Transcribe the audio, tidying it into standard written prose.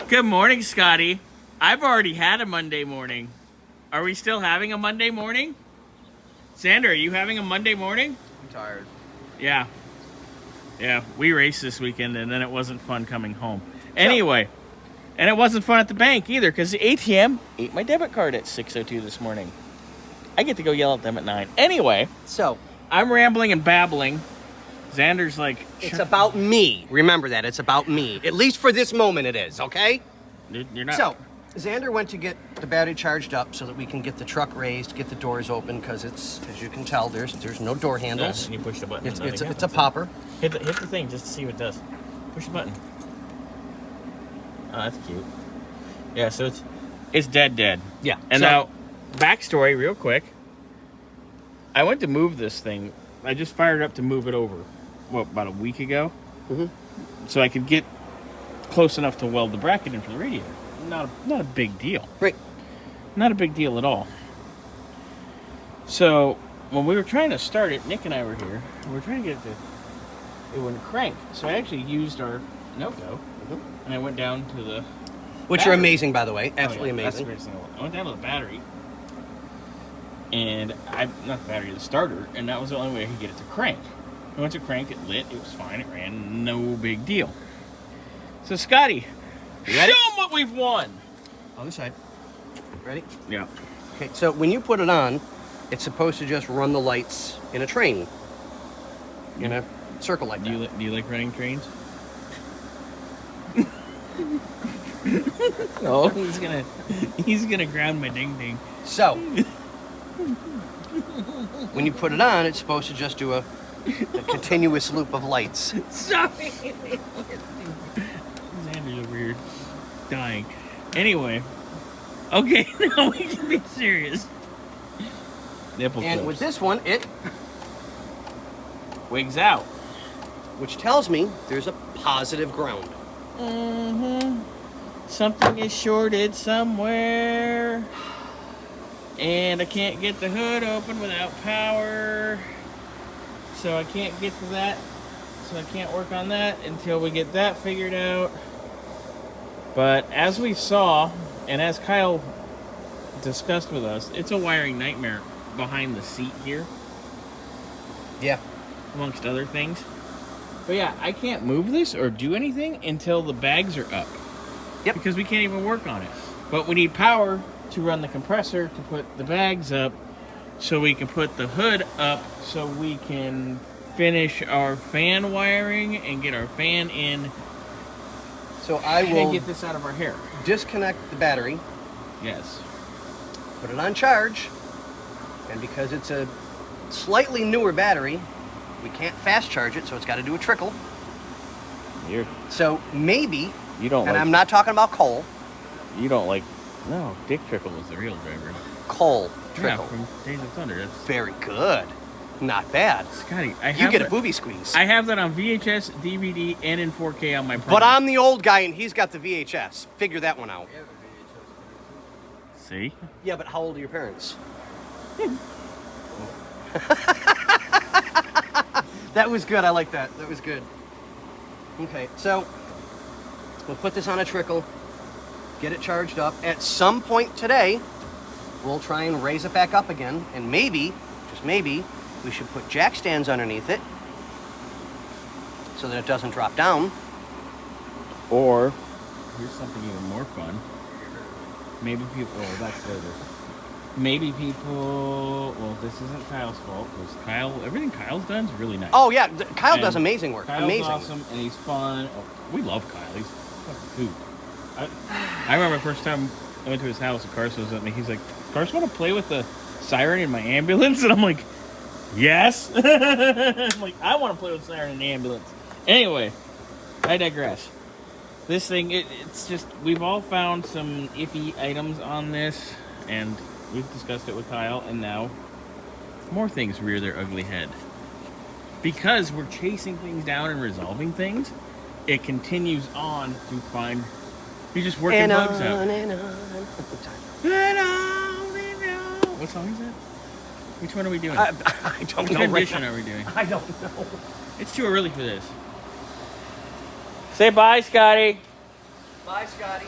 Good morning, Scotty. I've already had a Monday morning. Are we still having a Monday morning? Xander, are you having a Monday morning? I'm tired. Yeah. Yeah, we raced this weekend, and then it wasn't fun coming home. Anyway, and it wasn't fun at the bank either, because the ATM ate my debit card at 6:02 this morning. I get to go yell at them at 9. Anyway, So, I'm rambling and babbling. Xander's like... it's about me. Remember that. It's about me. At least for this moment it is, okay? You're not... So, Xander went to get the battery charged up so that we can get the truck raised, get the doors open, because it's, as you can tell, there's no door handles. and you push the button. It's a popper. Hit the thing just to see what it does. Push the button. Oh, that's cute. Yeah, so it's dead. Yeah. And now, backstory real quick. I went to move this thing. I just fired it up to move it over, about a week ago? Mm-hmm. So I could get close enough to weld the bracket in for the radiator. Not a big deal. Right. Not a big deal at all. So, when we were trying to start it, Nick and I were here. We were trying to get it wouldn't crank. So I actually used our no-go, and I went down to the Which battery. are amazing, by the way. Absolutely That's the amazing. greatest thing. I went down to the battery, and not the battery, the starter, and that was the only way I could get it to crank. I went to crank, it lit, it was fine, it ran, no big deal. So, Scotty, show them what we've won. Other side. Ready? Yeah. Okay, so when you put it on, it's supposed to just run the lights in a train. In a circle like that. Do you like running trains? Oh, he's gonna ground my ding ding. So, when you put it on, it's supposed to just do a continuous loop of lights. Sorry. Xander's over here dying. Anyway, okay, now we can be serious. Nipple And clips. with this one, it, Wigs out. which tells me there's a positive ground. Mm-hmm. Something is shorted somewhere. And I can't get the hood open without power. So I can't get to that. So I can't work on that until we get that figured out. But as we saw, and as Kyle discussed with us, it's a wiring nightmare behind the seat here, Yeah. amongst other things. But yeah, I can't move this or do anything until the bags are up. Yep. Because we can't even work on it. But we need power to run the compressor to put the bags up so we can put the hood up so we can finish our fan wiring and get our fan in So I and will get this out of our hair. disconnect the battery, Yes. put it on charge, and because it's a slightly newer battery, we can't fast charge it, so it's got to do a trickle. So maybe, You don't and like... I'm not talking about coal, You don't like... No, Dick Trickle was the real driver. coal Yeah, trickle. from Days of Thunder. That's... Very good. Not bad. Scotty, I have You get that, a booby squeeze. I have that on VHS, DVD, and in 4K on my But I'm the old guy and he's got the VHS. Figure that one out. See? Yeah, but how old are your parents? That was good. I like that. That was good. Okay, so we'll put this on a trickle, get it charged up. At some point today, we'll try and raise it back up again, and maybe, just maybe, we should put jack stands underneath it so that it doesn't drop down. Or, here's something even more fun. Maybe people... Oh, that's later. Maybe people... Well, this isn't Kyle's fault, because everything Kyle's done is really nice. Oh yeah, Kyle And does amazing work. Kyle's Amazing. awesome, and he's fun. Oh, we love Kyle. He's fucking hoot. I remember the first time I went to his house and Carson was with me. He's like, Carson, want to play with the siren in my ambulance? And I'm like, yes. I'm like, I want to play with siren in the ambulance. Anyway, I digress. This thing, it's just, we've all found some iffy items on this, and we've discussed it with Kyle, and now more things rear their ugly head. Because we're chasing things down and resolving things, it continues on to find, you're just working bugs out. And on. What song is that? Which one are we doing? I don't Which know. rendition are we doing? I don't know. It's too early for this. Say bye, Scotty. Bye, Scotty.